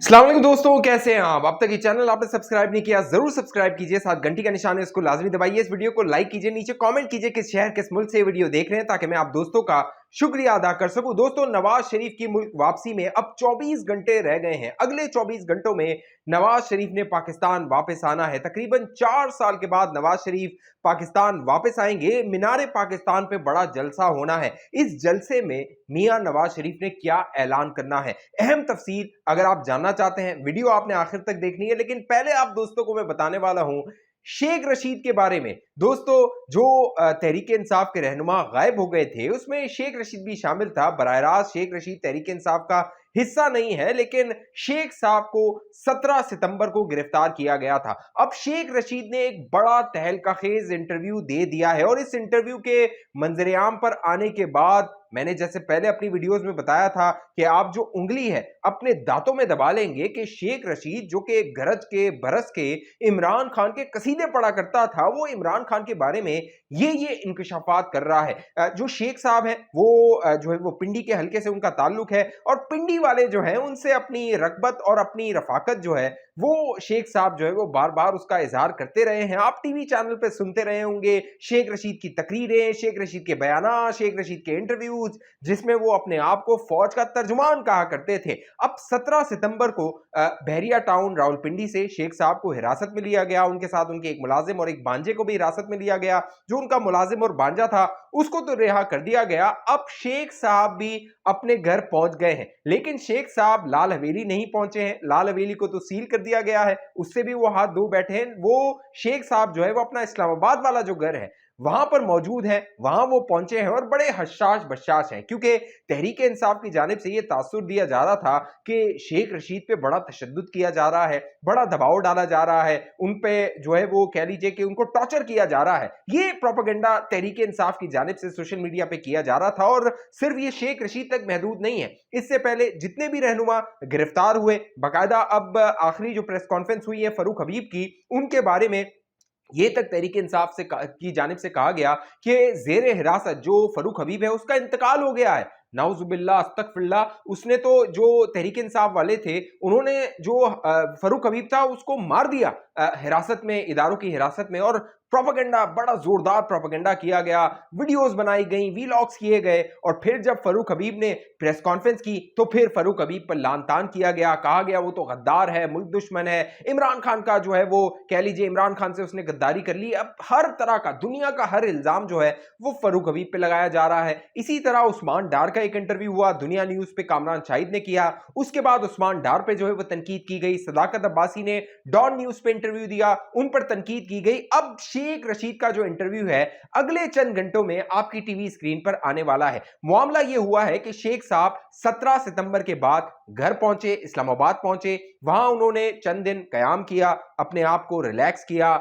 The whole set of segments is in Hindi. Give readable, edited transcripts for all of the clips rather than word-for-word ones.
अस्सलाम वालेकुम दोस्तों, कैसे हैं आप? अब तक ये चैनल आपने सब्सक्राइब नहीं किया, जरूर सब्सक्राइब कीजिए। साथ घंटी का निशान है, इसको लाजमी दबाइए। इस वीडियो को लाइक कीजिए, नीचे कमेंट कीजिए किस शहर किस मुल्क से ये वीडियो देख रहे हैं, ताकि मैं आप दोस्तों का शुक्रिया अदा कर सकूं। दोस्तों, नवाज शरीफ की मुल्क वापसी में अब 24 घंटे रह गए हैं। अगले 24 घंटों में नवाज शरीफ ने पाकिस्तान वापस आना है। तकरीबन 4 साल के बाद नवाज शरीफ पाकिस्तान वापस आएंगे। मीनारे पाकिस्तान पे बड़ा जलसा होना है। इस जलसे में मियां नवाज शरीफ ने क्या ऐलान करना है, अहम तफसील अगर आप जानना चाहते हैं, वीडियो आपने आखिर तक देखनी है। लेकिन पहले आप दोस्तों को मैं बताने वाला हूं शेख रशीद के बारे में। दोस्तों, जो तहरीक इंसाफ के रहनुमा गायब हो गए थे, उसमें शेख रशीद भी शामिल था। बराह रास्त शेख रशीद तहरीक इंसाफ का हिस्सा नहीं है, लेकिन शेख साहब को 17 सितंबर को गिरफ्तार किया गया था। अब शेख रशीद ने एक बड़ा तहलकाखेज इंटरव्यू दे दिया है, और इस इंटरव्यू के मंजरेआम पर आने के बाद मैंने जैसे पहले अपनी वीडियोस में बताया था कि आप जो उंगली है अपने दांतों में दबा लेंगे कि शेख रशीद, जो कि गरज के बरस के इमरान खान के कसीदे पढ़ा करता था, वो इमरान खान के बारे में ये इंकशाफात कर रहा है। जो शेख साहब है वो जो है वो पिंडी के हलके से उनका ताल्लुक है, और पिंडी वाले जो है उनसे अपनी रगबत और अपनी रफाकत जो है वो शेख साहब जो है वो बार बार उसका इजहार करते रहे हैं। आप टीवी चैनल पे सुनते रहे होंगे शेख रशीद की तकरीरें, शेख रशीद के बयान, शेख रशीद के इंटरव्यूज, जिसमें वो अपने आप को फौज का तर्जुमान कहा करते थे। अब 17 सितंबर को बहरिया टाउन रावलपिंडी से शेख साहब को हिरासत में लिया गया। उनके साथ उनके एक मुलाजिम और एक बांजे को भी हिरासत में लिया गया। जो उनका मुलाजिम और बांजा था उसको तो रिहा कर दिया गया। अब शेख साहब भी अपने घर पहुंच गए हैं, लेकिन शेख साहब लाल हवेली नहीं पहुंचे हैं। लाल हवेली को तो सील कर दिया गया है, उससे भी वो हाथ धो बैठे हैं। वो शेख साहब जो है वो अपना इस्लामाबाद वाला जो घर है वहां पर मौजूद है, वहां वो पहुंचे हैं और बड़े हशाश बशाश हैं, क्योंकि तहरीक इंसाफ की जानिब से यह तासुर दिया जा रहा था कि शेख रशीद पे बड़ा तशद्दुद किया जा रहा है, बड़ा दबाव डाला जा रहा है, उन पे जो है वो कह लीजिए कि उनको टॉर्चर किया जा रहा है। ये प्रोपेगेंडा तहरीक इंसाफ की जानिब से सोशल मीडिया पे किया जा रहा था, और सिर्फ ये शेख रशीद तक महदूद नहीं है। इससे पहले जितने भी रहनुमा गिरफ्तार हुए, बाकायदा अब आखिरी जो प्रेस कॉन्फ्रेंस हुई है फरूक हबीब की, उनके बारे में ये तक तहरीक इंसाफ से की जानिब से कहा गया कि जेर हिरासत जो फरूक हबीब है उसका इंतकाल हो गया है। नाउजुबिल्लाह, अस्तगफिरुल्लाह। उसने तो जो तहरीक इंसाफ वाले थे उन्होंने जो फरूक हबीब था उसको मार दिया हिरासत में, इदारों की हिरासत में। और प्रोपेगेंडा, बड़ा जोरदार प्रोपेगेंडा किया गया, वीडियोस बनाई गई, वीलॉग्स किए गए, और फिर जब फरूक हबीब ने प्रेस कॉन्फ्रेंस की तो फिर फरूक हबीब पर लान तान किया गया, कहा गया वो तो गद्दार है, मुल्क दुश्मन है, इमरान खान का जो है वो कह लीजिए इमरान खान से उसने गद्दारी कर ली। अब हर तरह का, दुनिया का हर इल्जाम जो है वो फरूक हबीब पे लगाया जा रहा है। इसी तरह उस्मान डार का एक इंटरव्यू हुआ, दुनिया न्यूज पे कामरान शाहिद ने किया। उसके बाद उस्मान डार पे जो है वो तनकीद की गई। सदाकत अब्बासी ने डॉन न्यूज पे इंटरव्यू दिया, उन पर तनकीद की गई। अब शेख रशीद का जो इंटरव्यू है अगले चंद घंटों में आपकी टीवी स्क्रीन पर आने वाला है। मामला यह हुआ है कि शेख साहब 17 सितंबर के बाद घर पहुंचे, इस्लामाबाद पहुंचे। वहां उन्होंने चंद दिन कयाम किया, अपने आप को रिलैक्स किया,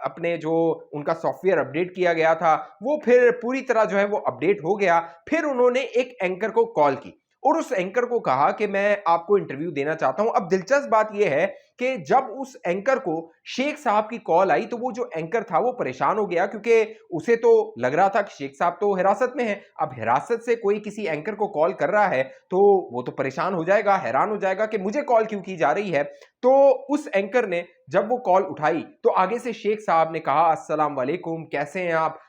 अपने जो उनका सॉफ्टवेयर अपडेट किया गया था वो फिर पूरी तरह जो है वो अपडेट हो गया। फिर उन्होंने एक एंकर को कॉल की और उस एंकर को कहा कि मैं आपको इंटरव्यू देना चाहता हूं। अब दिलचस्प बात यह है कि जब उस एंकर को शेख साहब की कॉल आई तो वो जो एंकर था वो परेशान हो गया, क्योंकि उसे तो लग रहा था कि शेख साहब तो हिरासत में है। अब हिरासत से कोई किसी एंकर को कॉल कर रहा है तो वो तो परेशान हो जाएगा, हैरान हो जाएगा कि मुझे कॉल क्यों की जा रही है। तो उस एंकर ने जब वो कॉल उठाई तो आगे से शेख साहब ने कहा, अस्सलाम वालेकुम, कैसे हैं आप?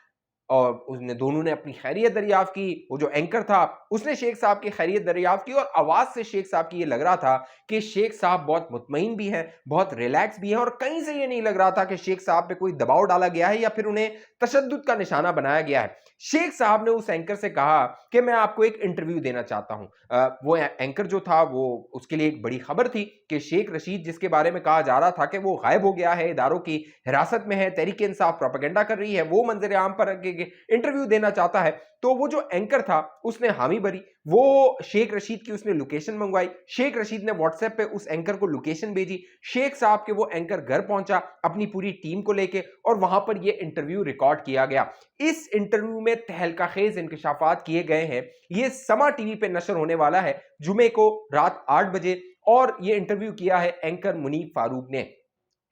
और उसने दोनों ने अपनी खैरियत दरियाफ्त की। वो जो एंकर था उसने शेख साहब की खैरियत दरियाफ्त की, और आवाज से शेख साहब की ये लग रहा था कि शेख साहब बहुत मुतमईन भी हैं, बहुत रिलैक्स भी हैं, और कहीं से ये नहीं लग रहा था कि शेख साहब पे कोई दबाव डाला गया है या फिर उन्हें तशद्दुद का निशाना बनाया गया है। शेख साहब ने उस एंकर से कहा कि मैं आपको एक इंटरव्यू देना चाहता हूं। वो एंकर जो था वो, उसके लिए एक बड़ी खबर थी कि शेख रशीद, जिसके बारे में कहा जा रहा था कि वो गायब हो गया है, इदारों की हिरासत में है, तहरीक इंसाफ प्रोपेगेंडा कर रही है, वो मंजर आम पर इंटरव्यू देना चाहता है। तो वो जो एंकर था उसने हामी भरी, वो शेख रशीद की उसने लोकेशन मंगवाई। शेख रशीद ने व्हाट्सएप पे उस एंकर को लोकेशन भेजी। शेख साहब के वो एंकर घर पहुंचा अपनी पूरी टीम को लेके, और वहां पर ये इंटरव्यू रिकॉर्ड किया गया। इस इंटरव्यू में तहलकाखेज इंकशाफात किए गए हैं। ये समा टीवी पे नशर होने वाला है जुमे को रात 8 बजे, और ये इंटरव्यू किया है एंकर मुनीब फारूक ने।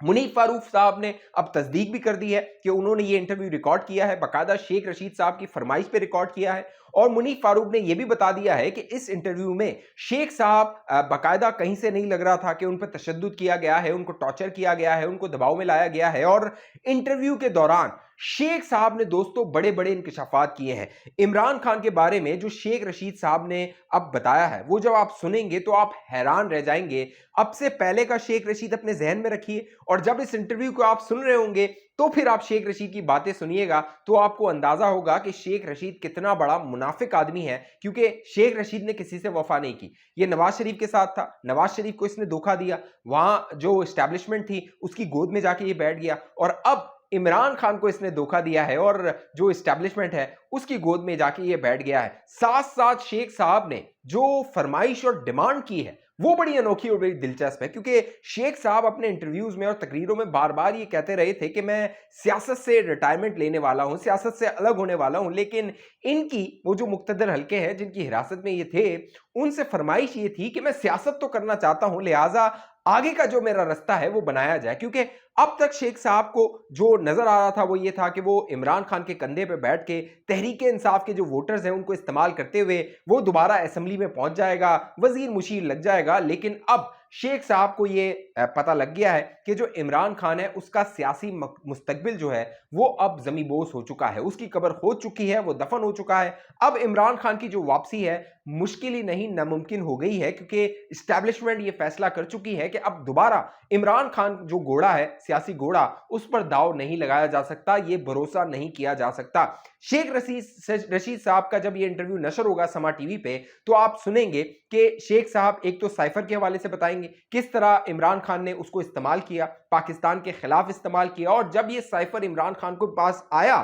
मुनीफ फारूक साहब ने अब तस्दीक भी कर दी है कि उन्होंने ये इंटरव्यू रिकॉर्ड किया है, बाकायदा शेख रशीद साहब की फरमाइश पे रिकॉर्ड किया है। और मुनीफ फारूक ने यह भी बता दिया है कि इस इंटरव्यू में शेख साहब बाकायदा कहीं से नहीं लग रहा था कि उन पर तशद्दुद किया गया है, उनको टॉर्चर किया गया है, उनको दबाव में लाया गया है। और इंटरव्यू के दौरान शेख साहब ने दोस्तों बड़े बड़े इंकशाफात किए हैं इमरान खान के बारे में। जो शेख रशीद साहब ने अब बताया है वो जब आप सुनेंगे तो आप हैरान रह जाएंगे। अब से पहले का शेख रशीद अपने जहन में रखिए और जब इस इंटरव्यू को आप सुन रहे होंगे तो फिर आप शेख रशीद की बातें सुनिएगा तो आपको अंदाजा होगा कि शेख रशीद कितना बड़ा मुनाफिक आदमी है, क्योंकि शेख रशीद ने किसी से वफा नहीं की। ये नवाज शरीफ के साथ था, नवाज शरीफ को इसने धोखा दिया, वहां जो एस्टैब्लिशमेंट थी उसकी गोद में जाके ये बैठ गया, और अब इमरान खान को इसने धोखा दिया है और जो एस्टैब्लिशमेंट है उसकी गोद में जाके ये बैठ गया है। साथ साथ शेख साहब ने जो फरमाइश और डिमांड की है वो बड़ी अनोखी और बड़ी दिलचस्प है, क्योंकि शेख साहब अपने इंटरव्यूज में और तकरीरों में बार बार ये कहते रहे थे कि मैं सियासत से रिटायरमेंट लेने वाला हूं, सियासत से अलग होने वाला हूं। लेकिन इनकी वो जो मुक्तदर हल्के हैं जिनकी हिरासत में ये थे, उनसे फरमाइश ये थी कि मैं सियासत तो करना चाहता हूं, लिहाजा आगे का जो मेरा रास्ता है वो बनाया जाए। क्योंकि अब तक शेख साहब को जो नजर आ रहा था वो ये था कि वो इमरान खान के कंधे पे बैठ के तहरीक इंसाफ के जो वोटर्स हैं उनको इस्तेमाल करते हुए वो दोबारा असेंबली में पहुंच जाएगा, वजीर मुशीर लग जाएगा। लेकिन अब शेख साहब को ये पता लग गया है कि जो इमरान खान है उसका सियासी मुस्तकबिल जो है वो अब ज़मीबोस हो चुका है, उसकी कब्र हो चुकी है, वो दफन हो चुका है। अब इमरान खान की जो वापसी है मुश्किल ही नहीं नामुमकिन हो गई है, क्योंकि इस्टेब्लिशमेंट ये फैसला कर चुकी है कि अब दोबारा इमरान खान जो घोड़ा है, सियासी घोड़ा, उस पर दाव नहीं लगाया जा सकता, ये भरोसा नहीं किया जा सकता। शेख रशीद साहब का जब ये इंटरव्यू नशर होगा समा टीवी पे तो आप सुनेंगे कि शेख साहब एक तो साइफर के हवाले से बताएंगे किस तरह इमरान खान ने उसको इस्तेमाल किया, पाकिस्तान के खिलाफ इस्तेमाल किया, और जब ये साइफर इमरान खान के पास आया,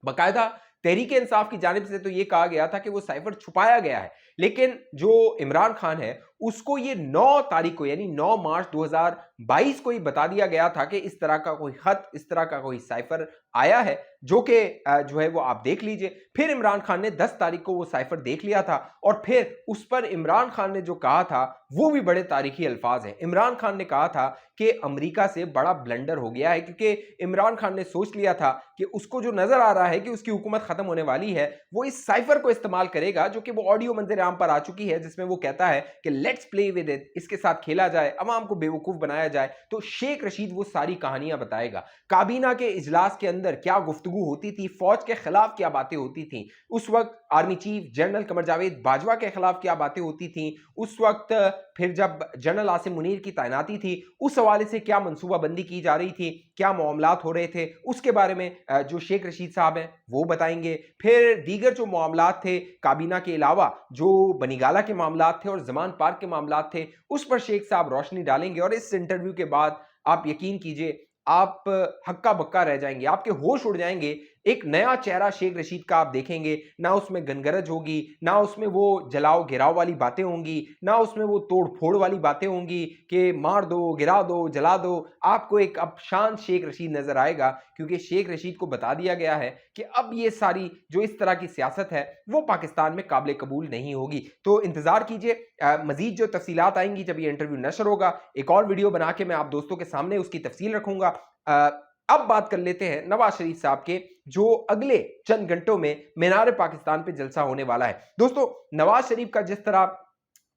बाकायदा तहरीक इंसाफ की जानिब से तो ये कहा गया था कि वो साइफर छुपाया गया है, लेकिन जो इमरान खान है उसको ये 9 तारीख को यानी 9 मार्च 2022 को ही बता दिया गया था कि इस तरह का कोई खत, इस तरह का कोई साइफर आया है, जो कि जो है वो आप देख लीजिए। फिर इमरान खान ने 10 तारीख को वो साइफर देख लिया था और फिर उस पर इमरान खान ने जो कहा था वो भी बड़े तारीखी अल्फाज हैं। इमरान खान ने कहा था कि अमेरिका से बड़ा ब्लंडर हो गया है, क्योंकि इमरान खान ने सोच लिया था कि उसको जो नजर आ रहा है कि उसकी हुकूमत खत्म होने वाली है, वो इस साइफर को इस्तेमाल करेगा, जो कि वो ऑडियो मंजर आम पर आ चुकी है, जिसमें वो कहता है कि लेट्स प्ले विद इट, इसके साथ खेला जाए, अवाम को बेवकूफ बनाया जाए। तो शेख रशीद वो सारी कहानियां बताएगा। काबीना के इजलास के अंदर क्या गुफ्तगू होती थी, फौज के खिलाफ क्या बातें होती थी, उस वक्त army chief general Qamar Javed Bajwa के खिलाफ क्या बातें होती थी, उस वक्त फिर जब जनरल आसिम मुनीर की तैनाती थी उस हवाले से क्या मनसूबाबंदी की जा रही थी, क्या मामलात हो रहे थे, उसके बारे में जो शेख रशीद साहब हैं वो बताएंगे। फिर दीगर जो मामलात थे काबीना के अलावा, जो बनीगाला के मामलात थे और जमान पार्क के मामलात थे, उस पर शेख साहब रोशनी डालेंगे। और इस इंटरव्यू के बाद आप यकीन कीजिए आप हक्का बक्का रह जाएंगे, आपके होश उड़ जाएंगे। एक नया चेहरा शेख रशीद का आप देखेंगे, ना उसमें गनगरज होगी, ना उसमें वो जलाओ गिराव वाली बातें होंगी, ना उसमें वो तोड़ फोड़ वाली बातें होंगी कि मार दो, गिरा दो, जला दो। आपको एक अब शांत शेख रशीद नजर आएगा, क्योंकि शेख रशीद को बता दिया गया है कि अब ये सारी जो इस तरह की सियासत है वो पाकिस्तान में काबिल कबूल नहीं होगी। तो इंतजार कीजिए, मजीद जो तफसीलात आएंगी जब ये इंटरव्यू नशर होगा, एक और वीडियो बना के मैं आप दोस्तों के सामने उसकी तफसील रखूंगा। अब बात कर लेते हैं नवाज शरीफ साहब के, जो अगले चंद घंटों में मीनार पाकिस्तान पे जलसा होने वाला है। दोस्तों, नवाज शरीफ का जिस तरह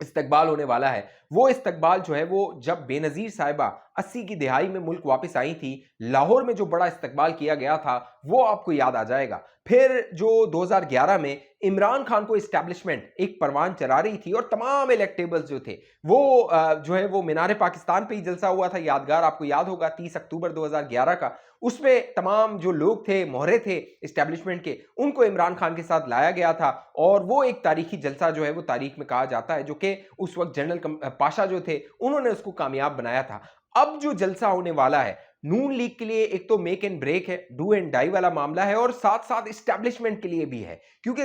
इस्तकबाल होने वाला है, वो इस्तकबाल जो है वो जब बेनजीर साहिबा 80 की दिहाई में मुल्क वापस आई थी, लाहौर में जो बड़ा इस्तकबाल किया गया था वो आपको याद आ जाएगा। फिर जो 2011 में इमरान खान को इस्टेब्लिशमेंट एक परवान चला रही थी और तमाम इलेक्टेबल्स जो थे वो जो है वो मीनार पाकिस्तान पे ही जलसा हुआ था, यादगार आपको याद होगा 30 अक्टूबर 2011 का। उसमें तमाम जो लोग थे, मोहरे थे इस्टेब्लिशमेंट के, उनको इमरान खान के साथ लाया गया था और वो एक तारीखी जलसा जो है वो तारीख में कहा जाता है, जो कि उस वक्त जनरल पाशा जो थे उन्होंने उसको कामयाब बनाया था। अब जो जलसा होने वाला है नून लीग के लिए एक तो मेक एंड ब्रेक है, डू एंड डाई वाला मामला है, और साथ साथ इस्टेब्लिशमेंट के लिए भी है, क्योंकि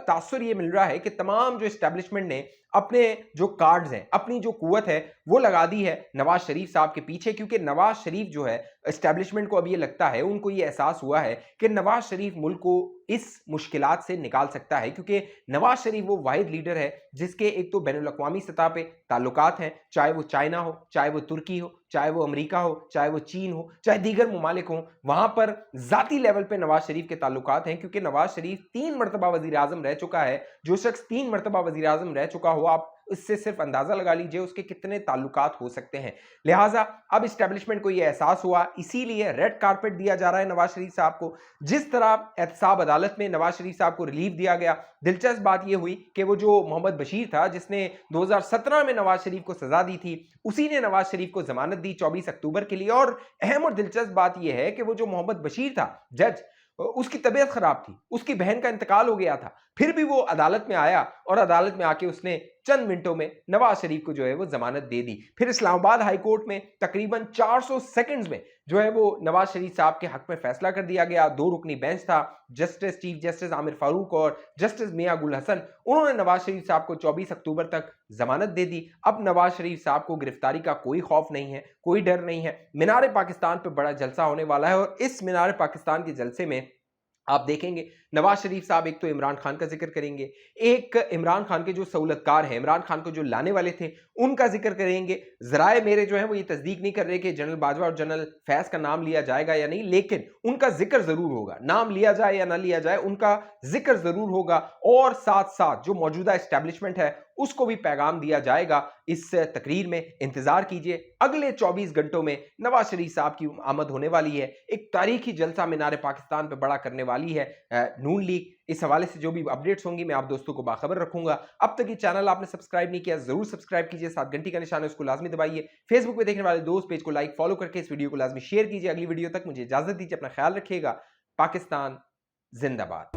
तासुर ये मिल रहा है कि तमाम जो इस्टेब्लिशमेंट ने अपने जो कार्ड्स हैं, अपनी जो कुव्वत है वो लगा दी है नवाज शरीफ साहब के पीछे। क्योंकि नवाज शरीफ जो है इस्टेब्लिशमेंट को अब ये लगता है, उनको ये एहसास हुआ है कि नवाज शरीफ मुल्क को इस मुश्किलात से निकाल सकता है, क्योंकि नवाज शरीफ वो वाहिद लीडर है जिसके एक तो बैनुल अक़वामी सतह पे ताल्लुकात हैं, चाहे वो चाइना हो, चाहे वो तुर्की हो, चाहे वो अमेरिका हो, चाहे वो चीन हो, चाहे दीगर ममालिक हो, वहां पर जाती लेवल पे नवाज शरीफ के ताल्लुकात हैं, क्योंकि नवाज शरीफ 3 मरतबा वजीर आजम रह चुका है। जो शख्स 3 मरतबा वजीर आजम रह चुका हो, आप इससे सिर्फ अंदाजा लगा लीजिए उसके कितने ताल्लुकात हो सकते हैं। लिहाजा अब इस्टेब्लिशमेंट को यह एहसास हुआ, इसीलिए रेड कारपेट दिया जा रहा है नवाज शरीफ साहब को। जिस तरह एहतसाब अदालत में नवाज शरीफ साहब को रिलीफ दिया गया, दिलचस्प बात यह हुई कि वो जो मोहम्मद बशीर था जिसने 2017 में नवाज शरीफ को सजा दी थी, उसी ने नवाज शरीफ को जमानत दी 24 अक्टूबर के लिए। और अहम और दिलचस्प बात यह है कि वो जो मोहम्मद बशीर था जज, उसकी तबीयत खराब थी, उसकी बहन का इंतकाल हो गया था, फिर भी वो अदालत में आया और अदालत में आके उसने चंद मिनटों में नवाज शरीफ को जो है वो जमानत दे दी। फिर इस्लामाबाद हाई कोर्ट में तकरीबन 400 सेकंड्स में जो है वो नवाज शरीफ साहब के हक में फैसला कर दिया गया। 2 रुकनी बेंच था, justice chief justice Aamir Farooq और जस्टिस मियां गुल हसन, उन्होंने नवाज शरीफ साहब को 24 अक्टूबर तक जमानत दे दी। अब नवाज शरीफ साहब को गिरफ्तारी का कोई खौफ नहीं है, कोई डर नहीं है। मीनार पाकिस्तान पर बड़ा जलसा होने वाला है और इस मीनार पाकिस्तान के जलसे में आप देखेंगे नवाज शरीफ साहब एक तो इमरान खान का जिक्र करेंगे, एक इमरान खान के जो सहूलतकार हैं, इमरान खान को जो लाने वाले थे, उनका जिक्र करेंगे। जराए मेरे जो है वो ये तस्दीक नहीं कर रहे कि जनरल बाजवा और जनरल फैज का नाम लिया जाएगा या नहीं, लेकिन उनका जिक्र जरूर होगा। नाम लिया जाए या ना लिया जाए, उनका जिक्र जरूर होगा। और साथ साथ जो मौजूदा एस्टेब्लिशमेंट है उसको भी पैगाम दिया जाएगा। इस तकरीर में इंतजार कीजिए, अगले 24 घंटों में नवाज शरीफ साहब की आमद होने वाली है। एक तारीखी जलसा मीनार पाकिस्तान पे बड़ा करने वाली है नून लीग। इस हवाले से जो भी अपडेट्स होंगी मैं आप दोस्तों को बाखबर रखूंगा। अब तक ये चैनल आपने सब्सक्राइब नहीं किया, जरूर सब्सक्राइब कीजिए, साथ घंटी का निशान है उसको लाजमी दबाइए। फेसबुक पे देखने वाले दोस्त पेज को लाइक फॉलो करके इस वीडियो को लाजमी शेयर कीजिए। अगली वीडियो तक मुझे इजाजत दीजिए, अपना ख्याल रखिएगा। पाकिस्तान जिंदाबाद।